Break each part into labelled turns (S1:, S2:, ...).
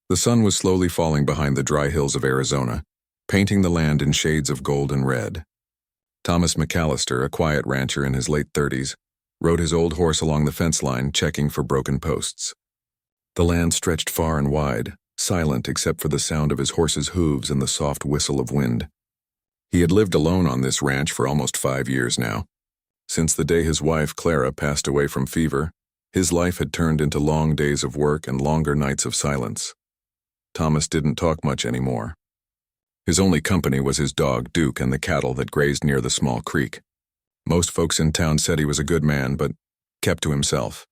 S1: The sun was slowly falling behind the dry hills of Arizona, painting the land in shades of gold and red. Thomas McAllister, a quiet rancher in his late 30s, rode his old horse along the fence line, checking for broken posts. The land stretched far and wide, silent except for the sound of his horse's hooves and the soft whistle of wind. He had lived alone on this ranch for almost 5 years now. Since the day his wife, Clara, passed away from fever, his life had turned into long days of work and longer nights of silence. Thomas didn't talk much anymore. His only company was his dog, Duke, and the cattle that grazed near the small creek. Most folks in town said he was a good man, but kept to himself.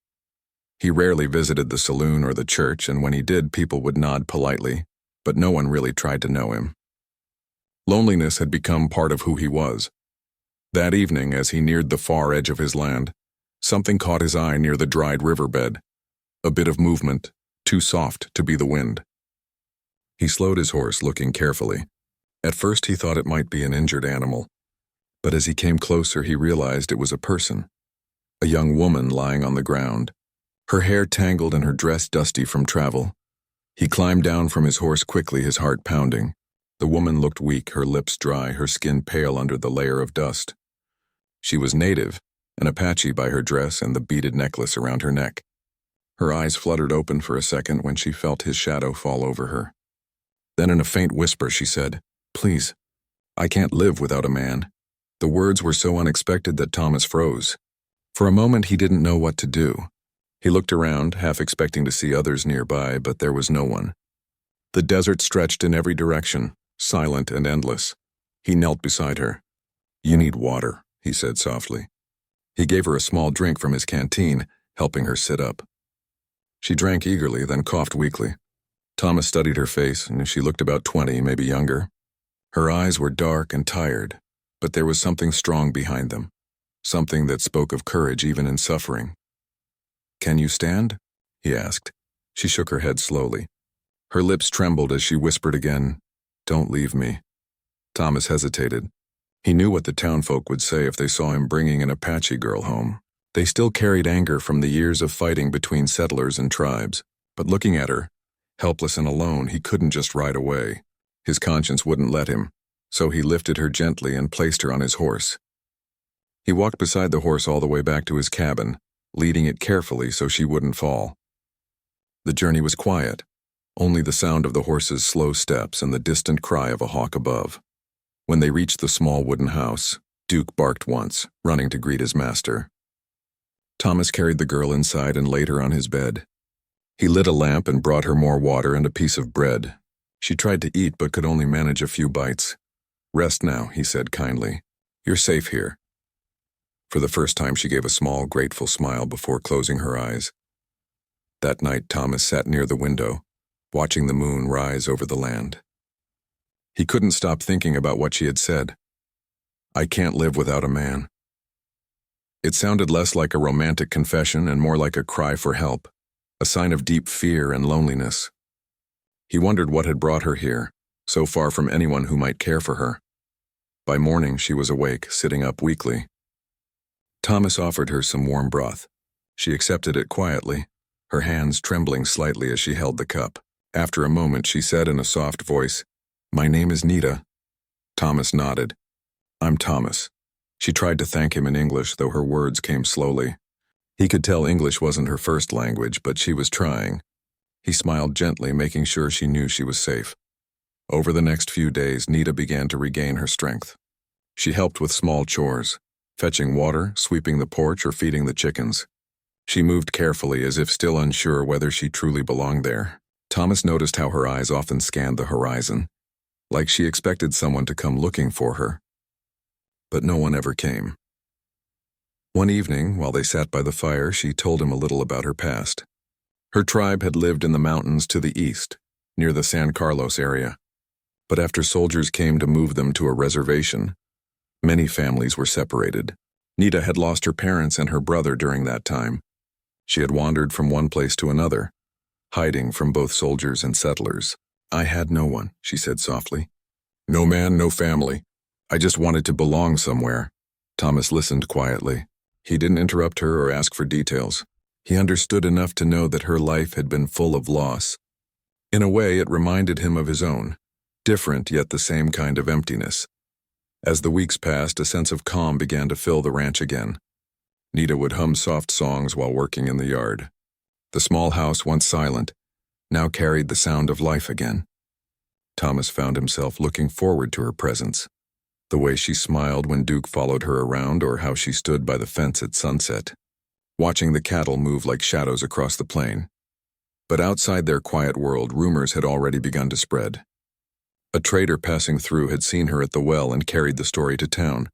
S1: He rarely visited the saloon or the church, and when he did, people would nod politely, but no one really tried to know him. Loneliness had become part of who he was. That evening, as he neared the far edge of his land, something caught his eye near the dried riverbed. A bit of movement, too soft to be the wind. He slowed his horse, looking carefully. At first he thought it might be an injured animal, but as he came closer he realized it was a person. A young woman lying on the ground, her hair tangled and her dress dusty from travel. He climbed down from his horse quickly, his heart pounding. The woman looked weak, her lips dry, her skin pale under the layer of dust. She was native, an Apache by her dress and the beaded necklace around her neck. Her eyes fluttered open for a second when she felt his shadow fall over her. Then in a faint whisper she said, "Please, I can't live without a man." The words were so unexpected that Thomas froze. For a moment he didn't know what to do. He looked around, half expecting to see others nearby, but there was no one. The desert stretched in every direction, silent and endless. He knelt beside her. "You need water," he said softly. He gave her a small drink from his canteen, helping her sit up. She drank eagerly, then coughed weakly. Thomas studied her face, and she looked about 20, maybe younger. Her eyes were dark and tired, but there was something strong behind them, something that spoke of courage even in suffering. "Can you stand?" he asked. She shook her head slowly. Her lips trembled as she whispered again, "Don't leave me." Thomas hesitated. He knew what the townfolk would say if they saw him bringing an Apache girl home. They still carried anger from the years of fighting between settlers and tribes, but looking at her, helpless and alone, he couldn't just ride away. His conscience wouldn't let him, so he lifted her gently and placed her on his horse. He walked beside the horse all the way back to his cabin, leading it carefully so she wouldn't fall. The journey was quiet, only the sound of the horse's slow steps and the distant cry of a hawk above. When they reached the small wooden house, Duke barked once, running to greet his master. Thomas carried the girl inside and laid her on his bed. He lit a lamp and brought her more water and a piece of bread. She tried to eat but could only manage a few bites. "Rest now," he said kindly. "You're safe here." For the first time she gave a small, grateful smile before closing her eyes. That night Thomas sat near the window, watching the moon rise over the land. He couldn't stop thinking about what she had said. "I can't live without a man." It sounded less like a romantic confession and more like a cry for help, a sign of deep fear and loneliness. He wondered what had brought her here, so far from anyone who might care for her. By morning she was awake, sitting up weakly. Thomas offered her some warm broth. She accepted it quietly, her hands trembling slightly as she held the cup. After a moment she said in a soft voice, "My name is Nita." Thomas nodded. "I'm Thomas." She tried to thank him in English, though her words came slowly. He could tell English wasn't her first language, but she was trying. He smiled gently, making sure she knew she was safe. Over the next few days, Nita began to regain her strength. She helped with small chores, fetching water, sweeping the porch, or feeding the chickens. She moved carefully, as if still unsure whether she truly belonged there. Thomas noticed how her eyes often scanned the horizon, like she expected someone to come looking for her. But no one ever came. One evening, while they sat by the fire, she told him a little about her past. Her tribe had lived in the mountains to the east, near the San Carlos area. But after soldiers came to move them to a reservation, many families were separated. Nita had lost her parents and her brother during that time. She had wandered from one place to another, hiding from both soldiers and settlers. "I had no one," she said softly. "No man, no family. I just wanted to belong somewhere." Thomas listened quietly. He didn't interrupt her or ask for details. He understood enough to know that her life had been full of loss. In a way, it reminded him of his own, different yet the same kind of emptiness. As the weeks passed, a sense of calm began to fill the ranch again. Nita would hum soft songs while working in the yard. The small house, once silent, now carried the sound of life again. Thomas found himself looking forward to her presence, the way she smiled when Duke followed her around or how she stood by the fence at sunset, watching the cattle move like shadows across the plain. But outside their quiet world, rumors had already begun to spread. A trader passing through had seen her at the well and carried the story to town.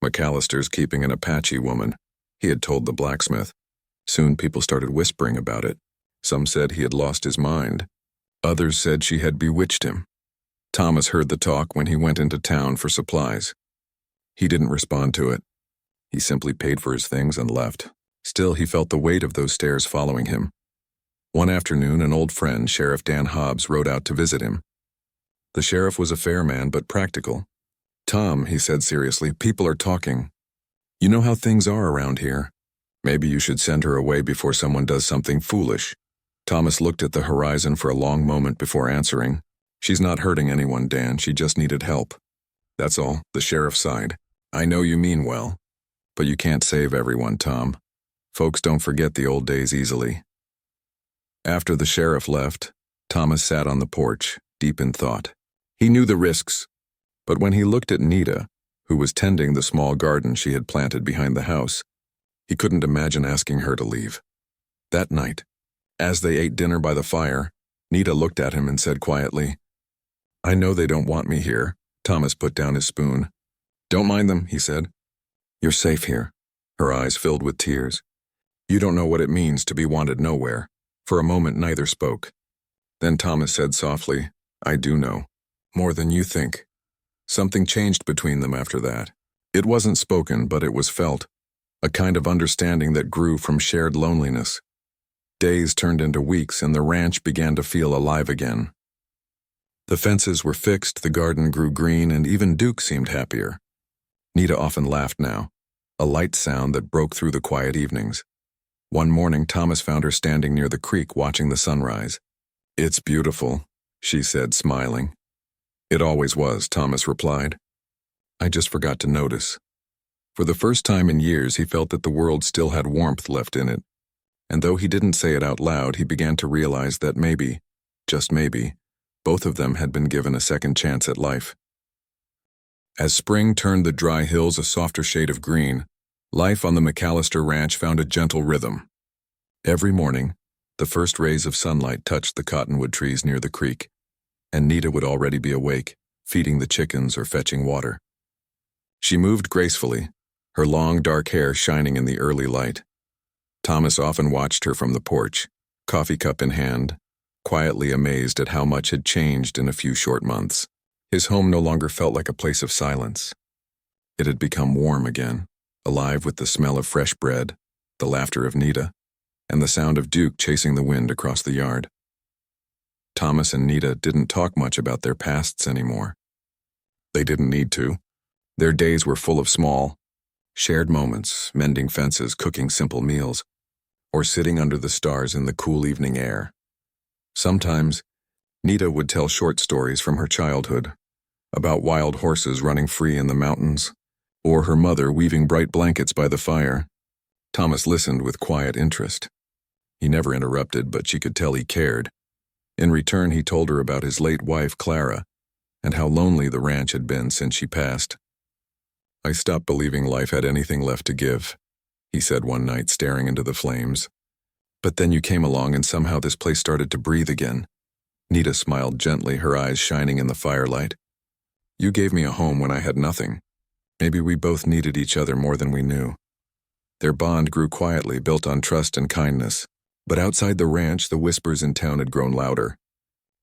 S1: McAllister's keeping an Apache woman, he had told the blacksmith. Soon people started whispering about it. Some said he had lost his mind. Others said she had bewitched him. Thomas heard the talk when he went into town for supplies. He didn't respond to it. He simply paid for his things and left. Still, he felt the weight of those stares following him. One afternoon, an old friend, Sheriff Dan Hobbs, rode out to visit him. The sheriff was a fair man but practical. "Tom," he said seriously, "people are talking. You know how things are around here. Maybe you should send her away before someone does something foolish." Thomas looked at the horizon for a long moment before answering. "She's not hurting anyone, Dan. She just needed help. That's all," the sheriff sighed. "I know you mean well, but you can't save everyone, Tom. Folks don't forget the old days easily." After the sheriff left, Thomas sat on the porch, deep in thought. He knew the risks, but when he looked at Nita, who was tending the small garden she had planted behind the house, he couldn't imagine asking her to leave. That night, as they ate dinner by the fire, Nita looked at him and said quietly, "I know they don't want me here." Thomas put down his spoon. "Don't mind them," he said. "You're safe here." Her eyes filled with tears. "You don't know what it means to be wanted nowhere." For a moment, neither spoke. Then Thomas said softly, "I do know. More than you think." Something changed between them after that. It wasn't spoken, but it was felt. A kind of understanding that grew from shared loneliness. Days turned into weeks, and the ranch began to feel alive again. The fences were fixed, the garden grew green, and even Duke seemed happier. Nita often laughed now, a light sound that broke through the quiet evenings. One morning, Thomas found her standing near the creek watching the sunrise. "It's beautiful," she said, smiling. "It always was," Thomas replied. "I just forgot to notice." For the first time in years, he felt that the world still had warmth left in it. And though he didn't say it out loud, he began to realize that maybe, just maybe, both of them had been given a second chance at life. As spring turned the dry hills a softer shade of green, life on the McAllister ranch found a gentle rhythm. Every morning, the first rays of sunlight touched the cottonwood trees near the creek, and Nita would already be awake, feeding the chickens or fetching water. She moved gracefully, her long dark hair shining in the early light. Thomas often watched her from the porch, coffee cup in hand, quietly amazed at how much had changed in a few short months. His home no longer felt like a place of silence. It had become warm again, alive with the smell of fresh bread, the laughter of Nita, and the sound of Duke chasing the wind across the yard. Thomas and Nita didn't talk much about their pasts anymore. They didn't need to. Their days were full of small, shared moments, mending fences, cooking simple meals, or sitting under the stars in the cool evening air. Sometimes, Nita would tell short stories from her childhood, about wild horses running free in the mountains, or her mother weaving bright blankets by the fire. Thomas listened with quiet interest. He never interrupted, but she could tell he cared. In return, he told her about his late wife, Clara, and how lonely the ranch had been since she passed. "I stopped believing life had anything left to give," he said one night, staring into the flames. "But then you came along and somehow this place started to breathe again." Nita smiled gently, her eyes shining in the firelight. "You gave me a home when I had nothing. Maybe we both needed each other more than we knew." Their bond grew quietly, built on trust and kindness. But outside the ranch, the whispers in town had grown louder.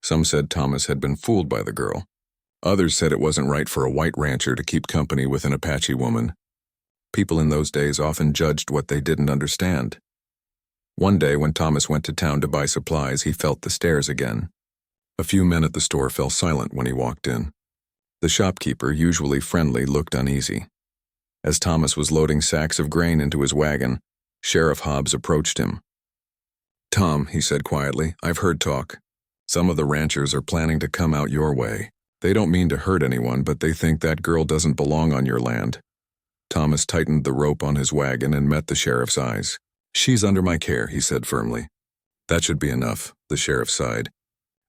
S1: Some said Thomas had been fooled by the girl. Others said it wasn't right for a white rancher to keep company with an Apache woman. People in those days often judged what they didn't understand. One day, when Thomas went to town to buy supplies, he felt the stares again. A few men at the store fell silent when he walked in. The shopkeeper, usually friendly, looked uneasy. As Thomas was loading sacks of grain into his wagon, Sheriff Hobbs approached him. "Tom," he said quietly, "I've heard talk. Some of the ranchers are planning to come out your way. They don't mean to hurt anyone, but they think that girl doesn't belong on your land. Thomas tightened the rope on his wagon and met the sheriff's eyes. She's under my care, he said firmly. That should be enough, the sheriff sighed.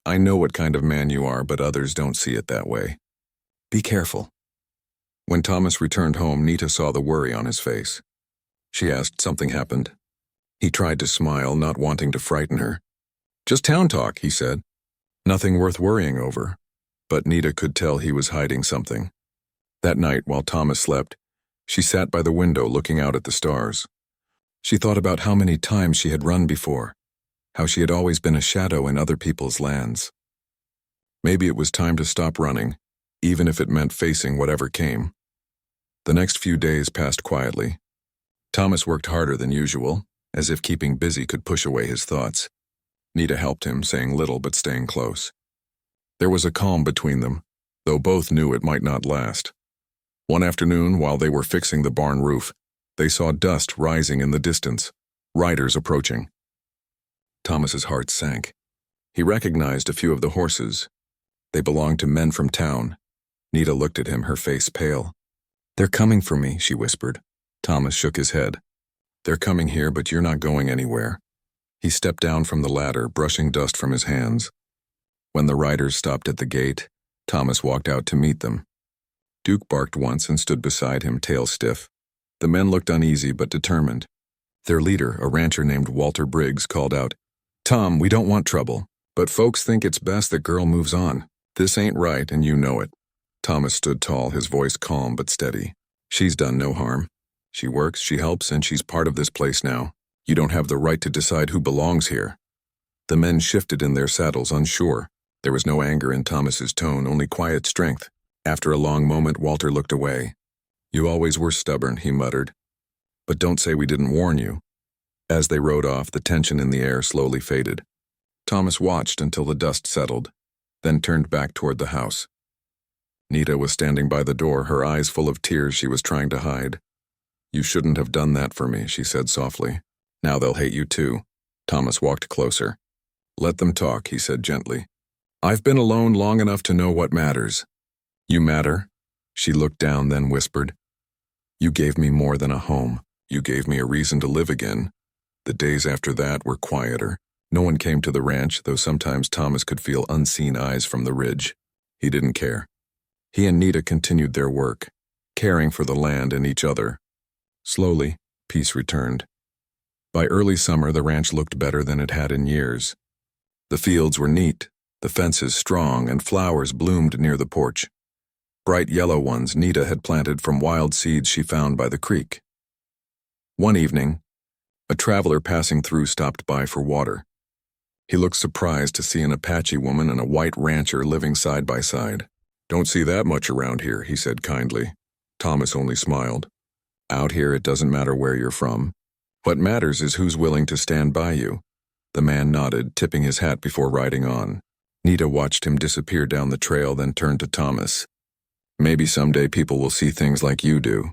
S1: I know what kind of man you are, but others don't see it that way. Be careful. When Thomas returned home, Nita saw the worry on his face. She asked something happened. He tried to smile, not wanting to frighten her. Just town talk, he said. Nothing worth worrying over. But Nita could tell he was hiding something. That night, while Thomas slept, she sat by the window looking out at the stars. She thought about how many times she had run before, how she had always been a shadow in other people's lands. Maybe it was time to stop running, even if it meant facing whatever came. The next few days passed quietly. Thomas worked harder than usual, as if keeping busy could push away his thoughts. Nita helped him, saying little but staying close. There was a calm between them, though both knew it might not last. One afternoon, while they were fixing the barn roof, they saw dust rising in the distance, riders approaching. Thomas's heart sank. He recognized a few of the horses. They belonged to men from town. Nita looked at him, her face pale. They're coming for me, she whispered. Thomas shook his head. They're coming here, but you're not going anywhere. He stepped down from the ladder, brushing dust from his hands. When the riders stopped at the gate, Thomas walked out to meet them. Duke barked once and stood beside him, tail stiff. The men looked uneasy but determined. Their leader, a rancher named Walter Briggs, called out, Tom, we don't want trouble, but folks think it's best the girl moves on. This ain't right, and you know it. Thomas stood tall, his voice calm but steady. She's done no harm. She works, she helps, and she's part of this place now. You don't have the right to decide who belongs here. The men shifted in their saddles, unsure. There was no anger in Thomas's tone, only quiet strength. After a long moment, Walter looked away. You always were stubborn, he muttered. But don't say we didn't warn you. As they rode off, the tension in the air slowly faded. Thomas watched until the dust settled, then turned back toward the house. Nita was standing by the door, her eyes full of tears she was trying to hide. You shouldn't have done that for me, she said softly. Now they'll hate you too. Thomas walked closer. Let them talk, he said gently. I've been alone long enough to know what matters. You matter? She looked down, then whispered. You gave me more than a home. You gave me a reason to live again. The days after that were quieter. No one came to the ranch, though sometimes Thomas could feel unseen eyes from the ridge. He didn't care. He and Nita continued their work, caring for the land and each other. Slowly, peace returned. By early summer, the ranch looked better than it had in years. The fields were neat, the fences strong, and flowers bloomed near the porch. Bright yellow ones Nita had planted from wild seeds she found by the creek. One evening, a traveler passing through stopped by for water. He looked surprised to see an Apache woman and a white rancher living side by side. Don't see that much around here, he said kindly. Thomas only smiled. Out here, it doesn't matter where you're from. What matters is who's willing to stand by you. The man nodded, tipping his hat before riding on. Nita watched him disappear down the trail, then turned to Thomas. Maybe someday people will see things like you do.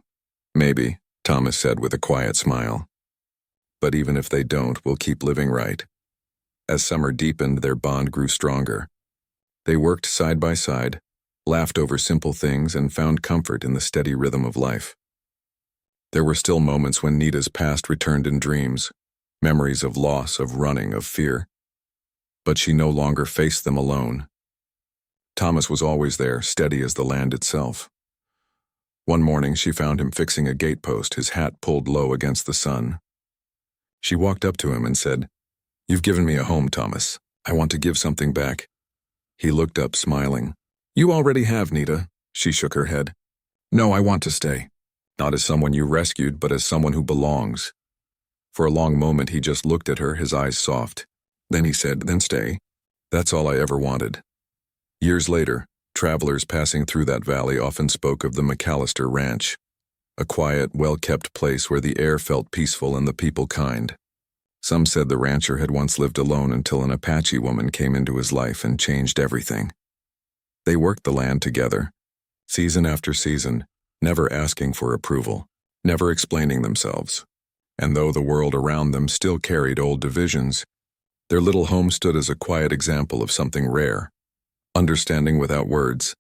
S1: Maybe, Thomas said with a quiet smile. But even if they don't, we'll keep living right. As summer deepened, their bond grew stronger. They worked side by side, laughed over simple things, and found comfort in the steady rhythm of life. There were still moments when Nita's past returned in dreams, memories of loss, of running, of fear. But she no longer faced them alone. Thomas was always there, steady as the land itself. One morning, she found him fixing a gatepost, his hat pulled low against the sun. She walked up to him and said, You've given me a home, Thomas. I want to give something back. He looked up, smiling. You already have, Nita. She shook her head. No, I want to stay. Not as someone you rescued, but as someone who belongs. For a long moment, he just looked at her, his eyes soft. Then he said, Then stay. That's all I ever wanted. Years later, travelers passing through that valley often spoke of the McAllister Ranch, a quiet, well-kept place where the air felt peaceful and the people kind. Some said the rancher had once lived alone until an Apache woman came into his life and changed everything. They worked the land together, season after season, never asking for approval, never explaining themselves. And though the world around them still carried old divisions, Their little home stood as a quiet example of something rare, understanding without words,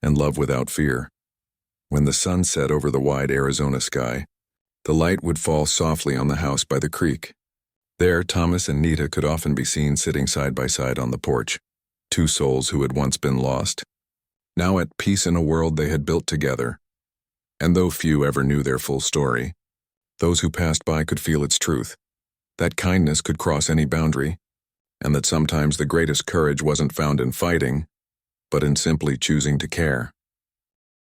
S1: and love without fear. When the sun set over the wide Arizona sky, the light would fall softly on the house by the creek. There, Thomas and Nita could often be seen sitting side by side on the porch, two souls who had once been lost, now at peace in a world they had built together. And though few ever knew their full story, those who passed by could feel its truth, that kindness could cross any boundary, and that sometimes the greatest courage wasn't found in fighting, but in simply choosing to care.